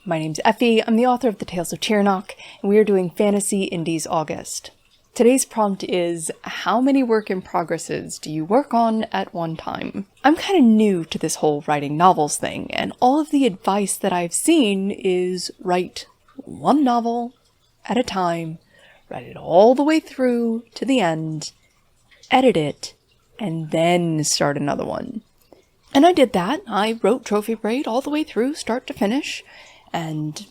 My name's Effie, I'm the author of the Tales of Tyrannoch, and we are doing Fantasy Indies August. Today's prompt is, how many work in progresses do you work on at one time? I'm kind of new to this whole writing novels thing, and all of the advice that I've seen is write one novel at a time, write it all the way through to the end, edit it, and then start another one. And I did that. I wrote Trophy Braid all the way through, start to finish, and,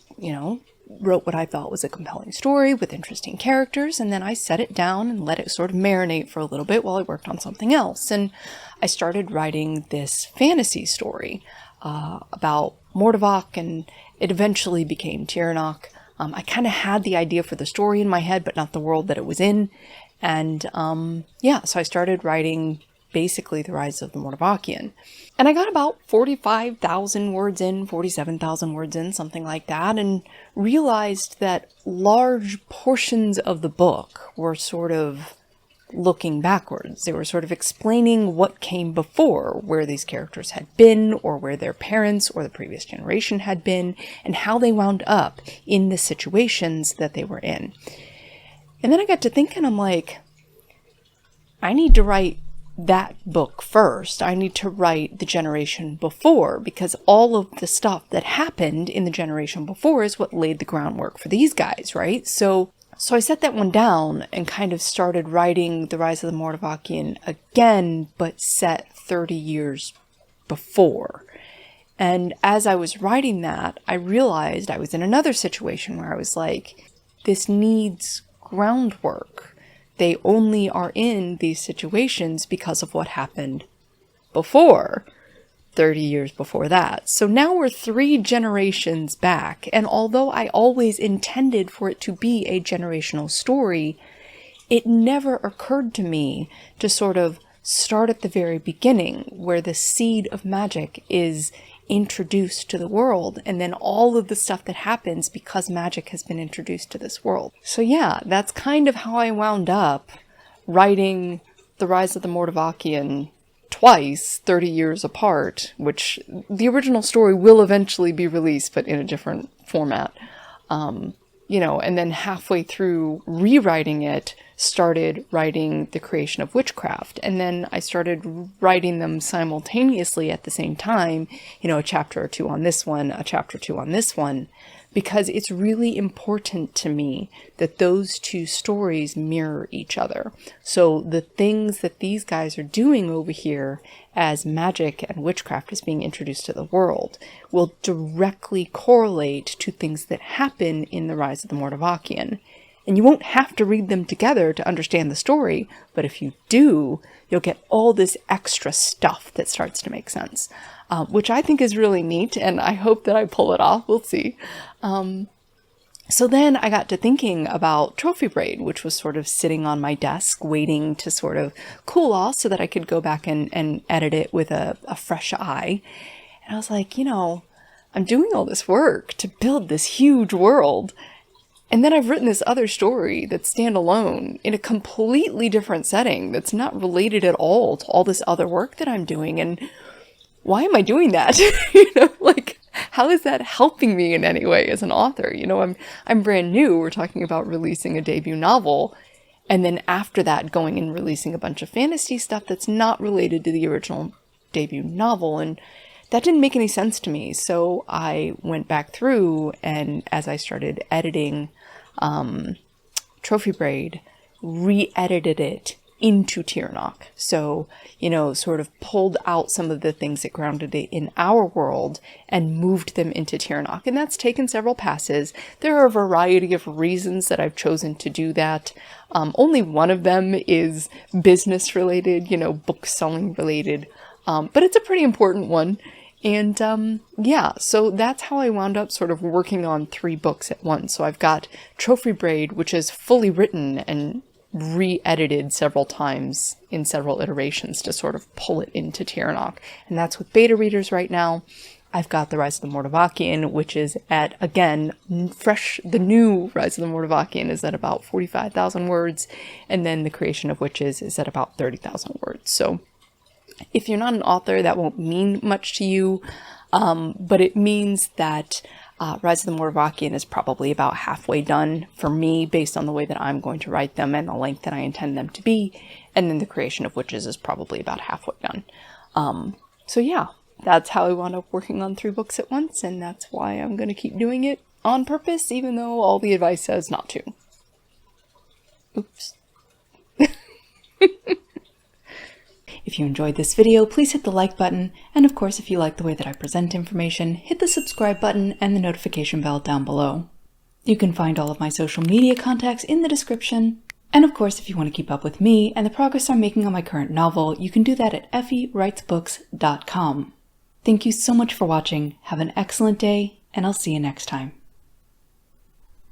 wrote what I thought was a compelling story with interesting characters, and then I set it down and let it sort of marinate for a little bit while I worked on something else. And I started writing this fantasy story about Mordavok, and it eventually became Tyrannoch. I kind of had the idea for the story in my head, but not the world that it was in. And so I started writing basically The Rise of the Mordavakian. And I got about 45,000 words in, 47,000 words in, something like that, and realized that large portions of the book were sort of looking backwards. They were sort of explaining what came before, where these characters had been, or where their parents or the previous generation had been, and how they wound up in the situations that they were in. And then I got to thinking, I'm like, I need to write that book first. I need to write the generation before, because all of the stuff that happened in the generation before is what laid the groundwork for these guys, right? So I set that one down and kind of started writing The Rise of the Mordavakian again, but set 30 years before. And as I was writing that, I realized I was in another situation where I was like, this needs groundwork. They only are in these situations because of what happened before, 30 years before that. So now we're 3 generations back, and although I always intended for it to be a generational story, it never occurred to me to sort of start at the very beginning, where the seed of magic is introduced to the world, and then all of the stuff that happens because magic has been introduced to this world. So yeah, that's kind of how I wound up writing The Rise of the Mordavakian twice, 30 years apart, which the original story will eventually be released, but in a different format. And then halfway through rewriting it, started writing The Creation of Witchcraft. And then I started writing them simultaneously at the same time, a chapter or 2 on this one, a chapter 2 on this one, because it's really important to me that those 2 stories mirror each other. So the things that these guys are doing over here as magic and witchcraft is being introduced to the world will directly correlate to things that happen in The Rise of the Mordavakian. And you won't have to read them together to understand the story, but if you do, you'll get all this extra stuff that starts to make sense, which I think is really neat, and I hope that I pull it off. We'll see. So then I got to thinking about Trophy Braid, which was sort of sitting on my desk waiting to sort of cool off so that I could go back and edit it with a fresh eye. And I was like, I'm doing all this work to build this huge world, and then I've written this other story that's standalone in a completely different setting that's not related at all to all this other work that I'm doing. And why am I doing that? How is that helping me in any way as an author? I'm brand new. We're talking about releasing a debut novel, and then after that going and releasing a bunch of fantasy stuff that's not related to the original debut novel. And that didn't make any sense to me. So I went back through, and as I started editing Trophy Braid, re-edited it into Tyrannoch. So, sort of pulled out some of the things that grounded it in our world and moved them into Tyrannoch. And that's taken several passes. There are a variety of reasons that I've chosen to do that. Only one of them is business related, book selling related. But it's a pretty important one. And so that's how I wound up sort of working on 3 books at once. So I've got Trophy Braid, which is fully written and re-edited several times in several iterations to sort of pull it into Tyrannoch. And that's with beta readers right now. I've got The Rise of the Mordavakian, which is at, again, the new Rise of the Mordavakian is at about 45,000 words. And then The Creation of Witches is at about 30,000 words. So if you're not an author, that won't mean much to you, but it means that Rise of the Morvakian is probably about halfway done for me based on the way that I'm going to write them and the length that I intend them to be. And then The Creation of Witches is probably about halfway done. So yeah, that's how I wound up working on 3 books at once, and that's why I'm going to keep doing it on purpose, even though all the advice says not to. Oops. If you enjoyed this video, please hit the like button, and of course if you like the way that I present information, hit the subscribe button and the notification bell down below. You can find all of my social media contacts in the description, and of course if you want to keep up with me and the progress I'm making on my current novel, you can do that at effywritesbooks.com. Thank you so much for watching, have an excellent day, and I'll see you next time.